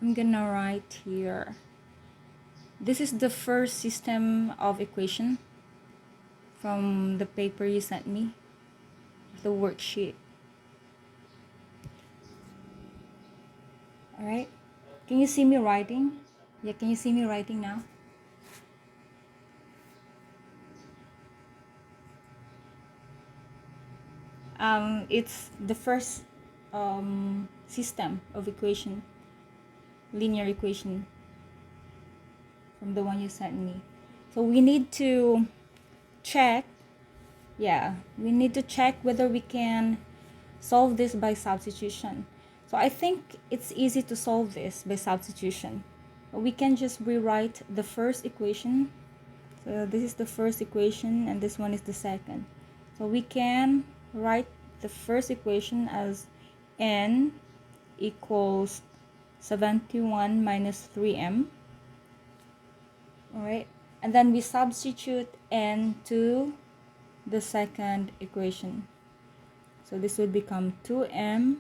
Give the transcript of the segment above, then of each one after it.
I'm gonna write here. This is the first system of equation from the paper you sent me, the worksheet. Alright, can you see me writing? Yeah, can you see me writing now? It's the first system of equation, linear equation from the one you sent me. So we need to check, we need to check whether we can solve this by substitution. So I think it's easy to solve this by substitution. We can just rewrite the first equation. So this is the first equation and this one is the second. So we can write the first equation as n equals 71 minus 3m. Alright, and then we substitute n to the second equation. So this would become 2m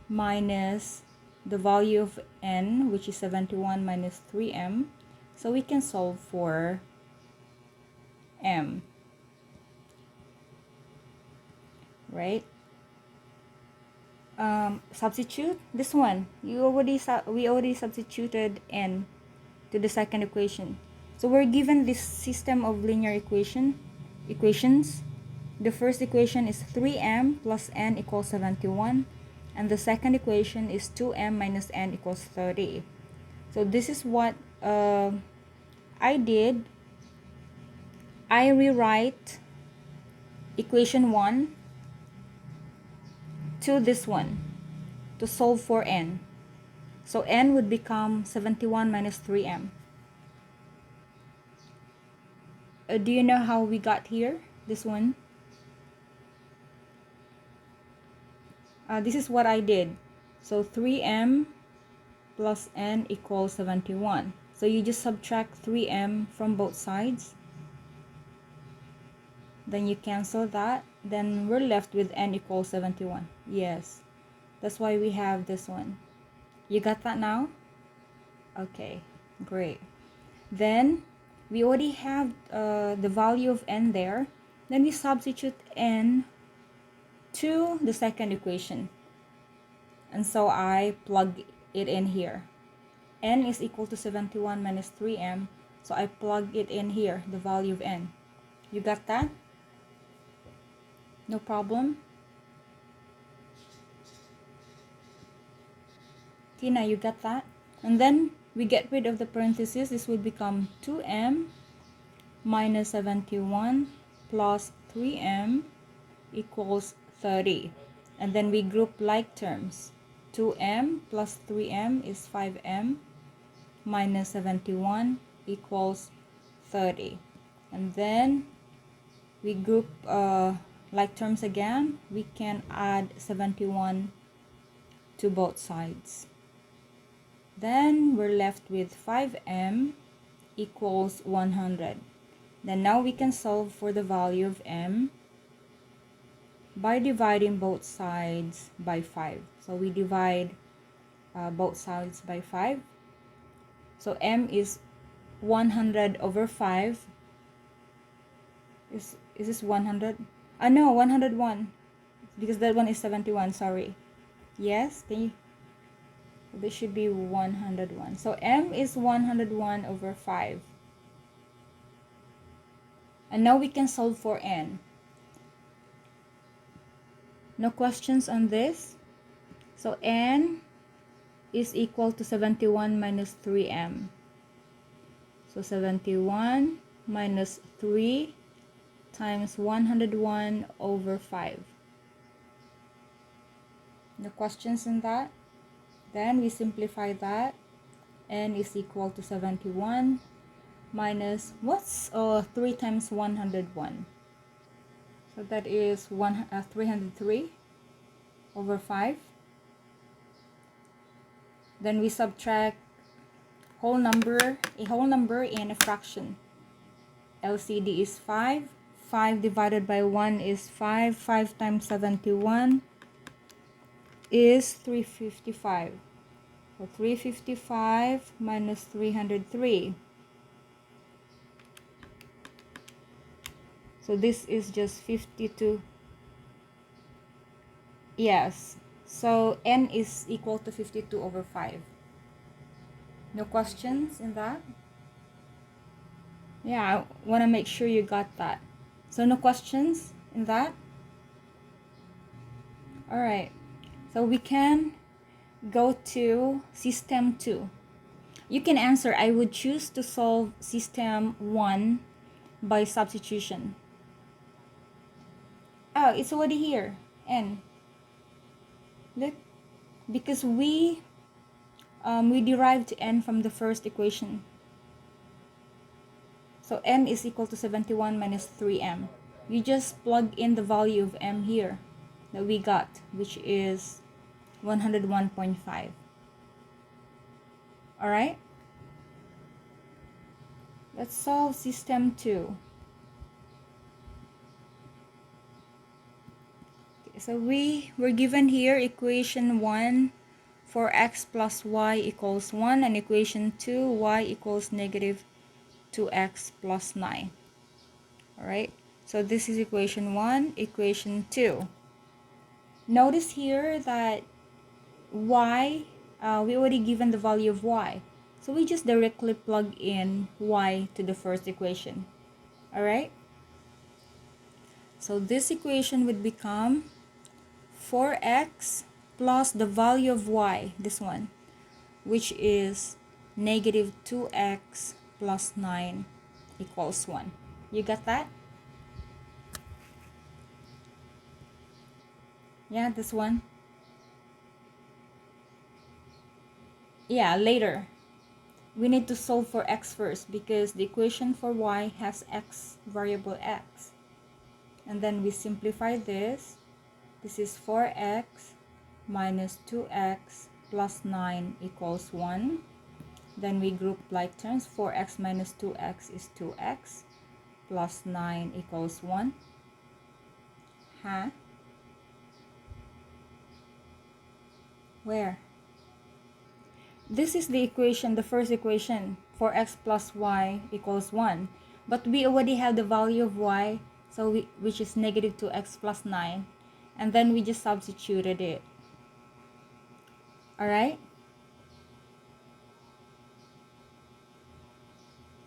minus the value of n, which is 71 minus 3m. So we can solve for m. Right? Substitute this one. We already substituted n to the second equation. So we're given this system of linear equations. The first equation is 3m plus n equals 71, and the second equation is 2m minus n equals 30. So this is what I did. I rewrite equation 1 to this one to solve for n. So n would become 71 minus 3m. Do you know how we got here? This one? This is what I did. So 3m plus n equals 71. So you just subtract 3m from both sides. Then you cancel that. Then we're left with n equals 71. Yes. That's why we have this one. You got that now? Okay, great. Then we already have the value of n there. Then we substitute n to the second equation. And so I plug it in here. N is equal to 71 minus 3m. So I plug it in here, the value of n. You got that? No problem? Tina, you got that? And then we get rid of the parentheses. This would become 2m minus 71 plus 3m equals 30. And then we group like terms. 2m plus 3m is 5m minus 71 equals 30. And then we group like terms again. We can add 71 to both sides. Then we're left with 5m equals 100. Then now we can solve for the value of m by dividing both sides by 5. So we divide both sides by 5. So m is 100 over 5. Is this 100? No, 101. Because that one is 71, sorry. Yes, can you? This should be 101. So m is 101 over 5. And now we can solve for n. No questions on this? So n is equal to 71 minus 3m. So 71 minus 3 times 101 over 5. No questions in that? Then we simplify that. N is equal to 71 minus, what's 3 times 101? So that is 303 over 5. Then we subtract a whole number and a fraction. LCD is 5. 5 divided by 1 is 5. 5 times 71 is 355. So 355 minus 303. So this is just 52. Yes. So n is equal to 52 over 5. No questions in that? Yeah, I want to make sure you got that. So no questions in that? Alright. So we can go to system 2. You can answer, I would choose to solve system 1 by substitution. Oh, it's already here. N. Look. Because we derived n from the first equation. So n is equal to 71 minus 3m. You just plug in the value of m here that we got, which is 101.5. Alright? Let's solve system 2. Okay, so we were given here equation 1 for x plus y equals 1, and equation 2, y equals negative 2x plus 9. Alright? So this is equation 1, equation 2. Notice here that y, we already given the value of y. So we just directly plug in y to the first equation. Alright? So this equation would become 4x plus the value of y, this one, which is negative 2x plus 9 equals 1. You got that? Yeah, this one. Yeah, later. We need to solve for x first because the equation for y has x, variable x. And then we simplify this. This is 4x minus 2x plus 9 equals 1. Then we group like terms. 4x minus 2x is 2x plus 9 equals 1. Huh? Where? This is the equation, the first equation, 4x plus y equals 1. But we already have the value of y, so which is negative 2x plus 9. And then we just substituted it. Alright?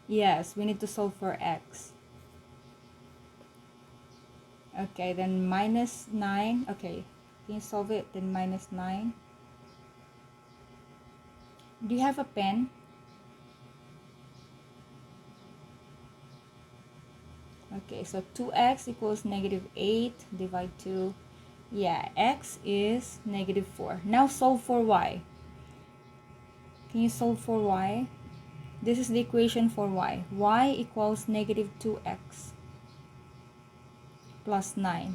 Yes, we need to solve for x. Okay, then minus 9. Okay, can you solve it? Then minus 9. Do you have a pen? Okay, so 2x equals negative 8, divide 2. Yeah, x is negative 4. Now solve for y. Can you solve for y? This is the equation for y. Y equals negative 2x plus 9.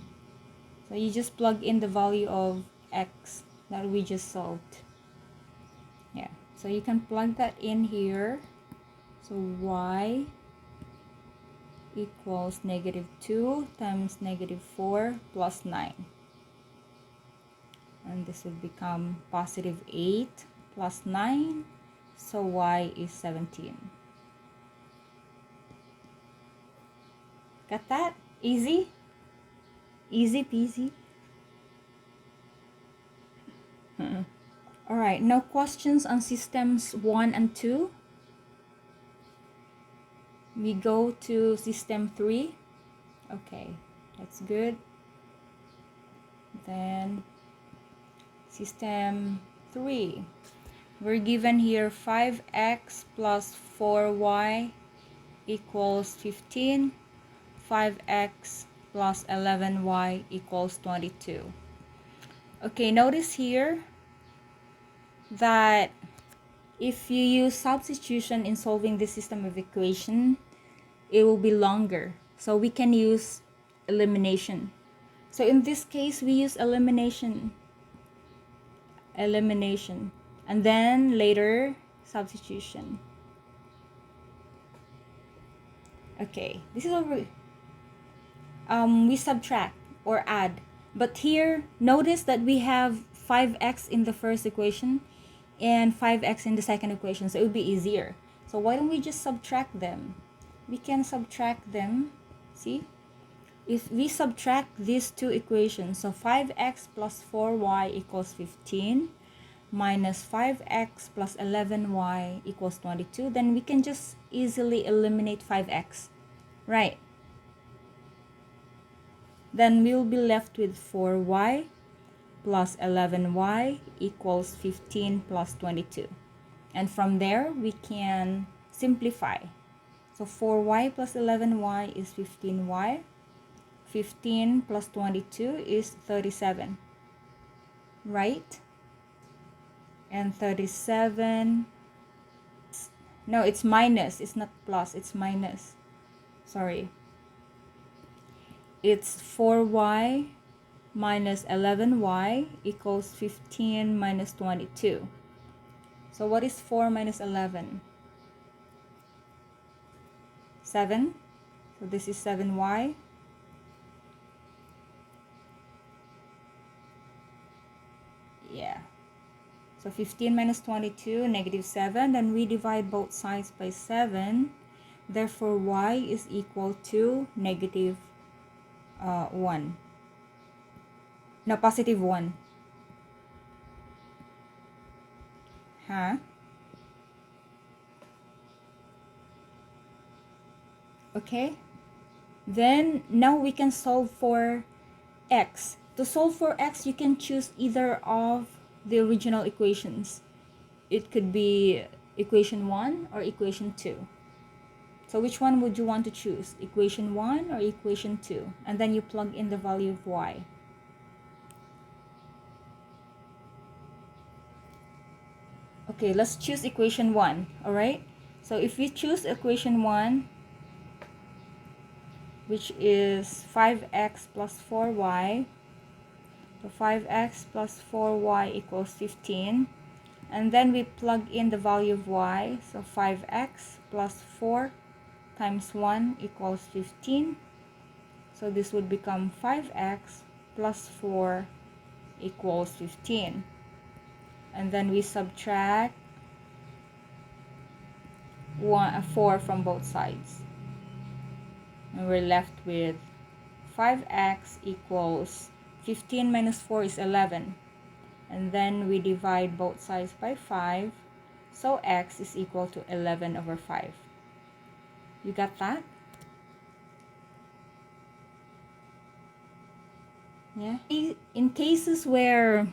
So you just plug in the value of x that we just solved. Yeah, so you can plug that in here. So y equals negative 2 times negative 4 plus 9. And this will become positive 8 plus 9. So y is 17. Got that? Easy? Easy peasy? Alright, no questions on systems 1 and 2. We go to system 3. Okay, that's good. Then system 3. We're given here 5x plus 4y equals 15. 5x plus 11y equals 22. Okay, notice here that if you use substitution in solving this system of equation, it will be longer. So we can use elimination. So in this case, we use elimination. And then later, substitution. Okay, this is over. We subtract or add. But here, notice that we have 5x in the first equation. and 5x in the second equation, so it would be easier. So why don't we just subtract them? We can subtract them. See, if we subtract these two equations, so 5x plus 4y equals 15 minus 5x plus 11y equals 22, then we can just easily eliminate 5x, right? Then we'll be left with 4y plus 11y equals 15 plus 22. And from there, we can simplify. So 4y plus 11y is 15y. 15 plus 22 is 37, right? And 37, no, it's minus, it's not plus, it's minus. Sorry. It's 4y minus 11y equals 15 minus 22. So what is 4 minus 11? 7. So this is 7y. Yeah. So 15 minus 22, negative 7. Then we divide both sides by 7. Therefore, y is equal to negative 1. No, positive 1. Huh? Okay. Then now we can solve for x. To solve for x, you can choose either of the original equations. It could be equation 1 or equation 2. So which one would you want to choose? Equation 1 or equation 2? And then you plug in the value of y. Okay, let's choose equation 1, alright? So if we choose equation 1, which is 5x plus 4y, so 5x plus 4y equals 15, and then we plug in the value of y, so 5x plus 4 times 1 equals 15, so this would become 5x plus 4 equals 15, and then we subtract 4 from both sides, and we're left with 5x equals 15 minus 4 is 11, and then we divide both sides by 5, so x is equal to 11 over 5. You got that? Yeah. In cases where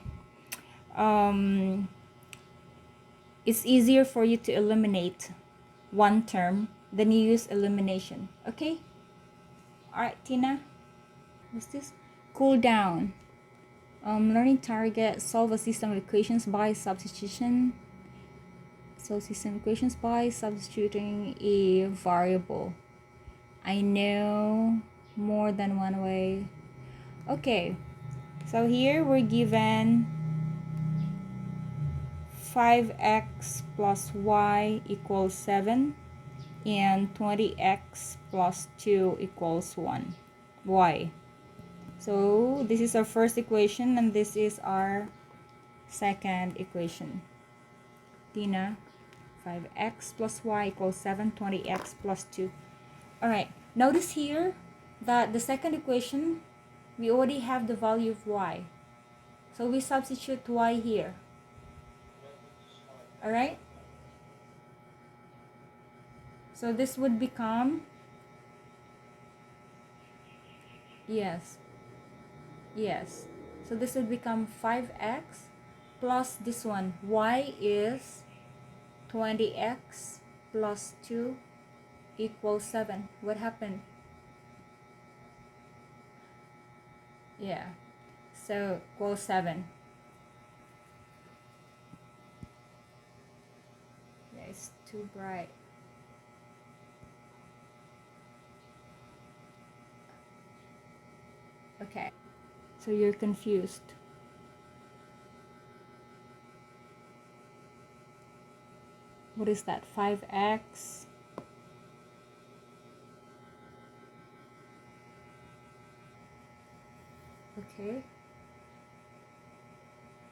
it's easier for you to eliminate one term, then you use elimination. Okay? Alright, Tina. What's this? Cool down. Learning target, solve a system of equations by substitution. So system equations by substituting a variable. I know more than one way. Okay, so here we're given 5x plus y equals 7 and 20x plus 2 equals 1 y. So this is our first equation and this is our second equation. Tina, 5x plus y equals 7, 20x plus 2. Alright, notice here that the second equation, we already have the value of y. So we substitute y here. Alright? So this would become, yes. So this would become 5x plus this one. Y is 20x plus 2 equals 7. What happened? Yeah. So equals 7. Yeah, it's too bright. Okay. So you're confused. What is that? 5x. Okay.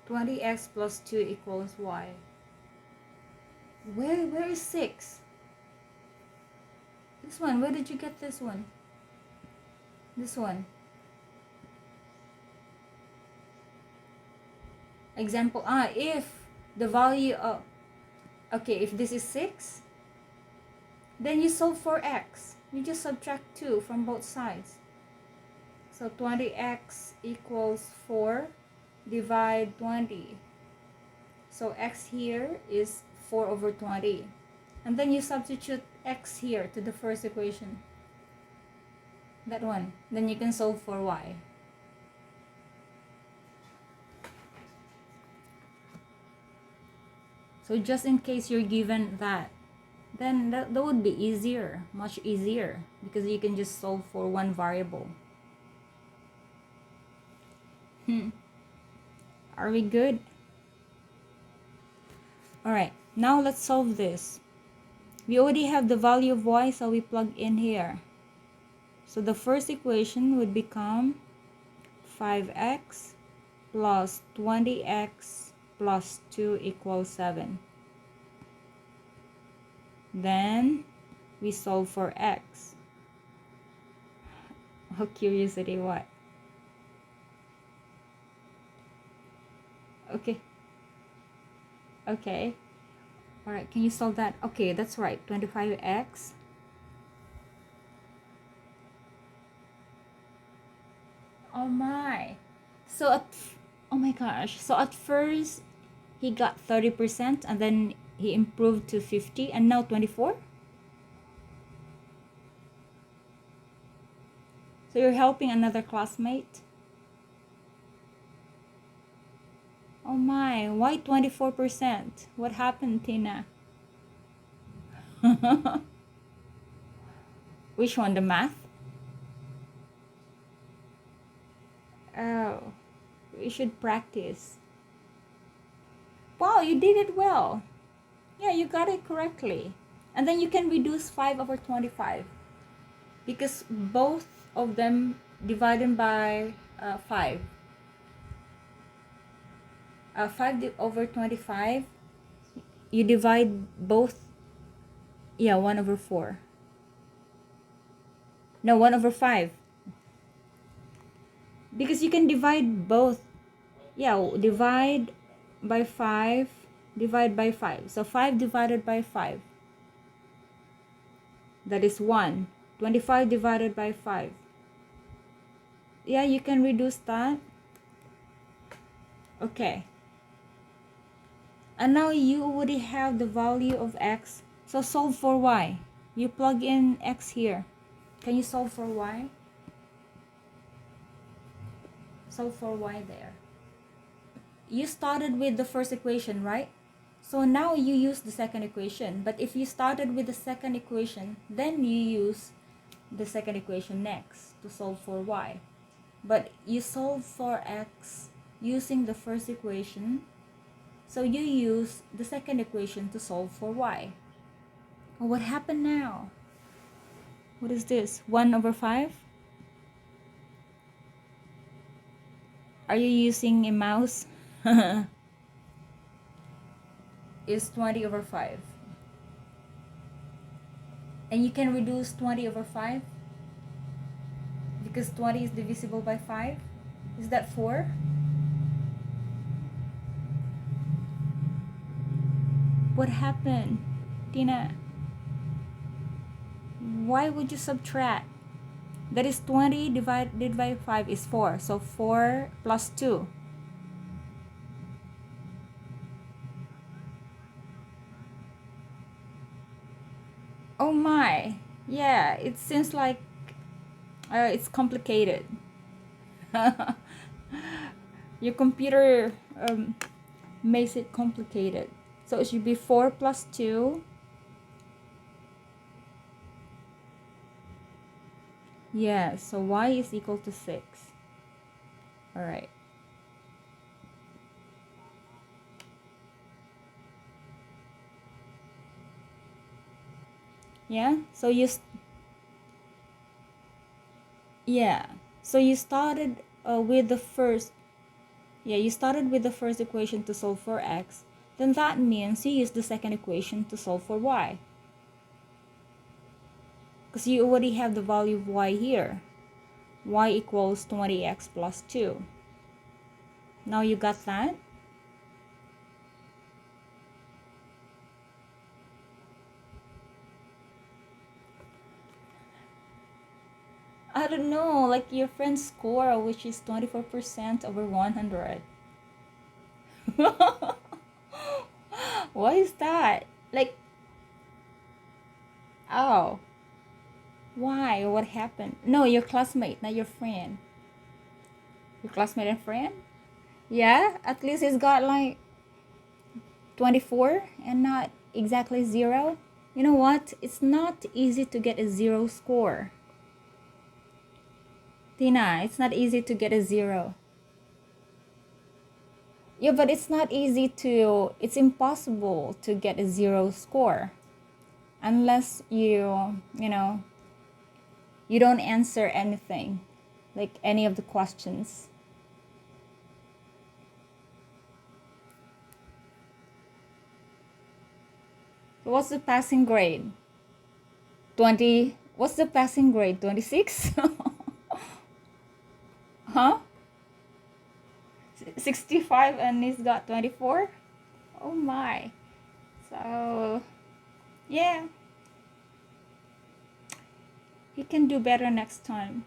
20x plus 2 equals y. Where is 6? This one, where did you get this one? This one. Example, if the value of, okay, if this is 6, then you solve for x. You just subtract 2 from both sides. So 20x equals 4, divide 20. So x here is 4 over 20. And then you substitute x here to the first equation. That one. Then you can solve for y. So just in case you're given that, then that would be easier, much easier, because you can just solve for one variable. Are we good? Alright, now let's solve this. We already have the value of y, so we plug in here. So the first equation would become 5x plus 20x plus 2 equals 7. Then we solve for x. Oh, curiosity, what? Okay. Okay. Alright, can you solve that? Okay, that's right. 25x. Oh my. So oh my gosh. So at first he got 30% and then he improved to 50 and now 24? So you're helping another classmate? Oh my, why 24%? What happened, Tina? Which one, the math? Oh, we should practice. Wow, you did it well. Yeah, you got it correctly. And then you can reduce 5 over 25. Because both of them divided by 5. 5 over 25, you divide both, yeah, 1 over 4. No, 1 over 5. Because you can divide both. Yeah, divide by 5, divide by 5. So 5 divided by 5. That is 1. 25 divided by 5. Yeah, you can reduce that. Okay. And now you already have the value of x. So solve for y. You plug in x here. Can you solve for y? Solve for y there. You started with the first equation, right? So now you use the second equation. But if you started with the second equation, then you use the second equation next to solve for y. But you solve for x using the first equation. So you use the second equation to solve for y. Oh, what happened now? What is this? 1 over 5? Are you using a mouse? Is 20 over 5. And you can reduce 20 over 5 because 20 is divisible by 5. Is that 4? What happened, Tina? Why would you subtract? That is 20 divided by 5 is 4. So 4 plus 2. Oh my. Yeah, it seems like it's complicated. Your computer makes it complicated. So it should be 4 plus 2. Yeah, so y is equal to 6. Alright. Yeah, so you started with the first, you started with the first equation to solve for x. then that means you use the second equation to solve for y. Because you already have the value of y here. Y equals 20x plus 2. Now you got that? I don't know, like your friend's score, which is 24% over 100. Why is that? Like, oh, why? What happened? No, your classmate, not your friend. Your classmate and friend? Yeah, at least he's got like 24 and not exactly 0. You know what? It's not easy to get a 0 score. Tina, it's not easy to get a 0. Yeah, but it's not easy to, it's impossible to get a 0 score. Unless you know, you don't answer anything, like any of the questions. So what's the passing grade? 20, what's the passing grade? 26? Huh? 65 and he's got 24? Oh my. So, yeah. He can do better next time.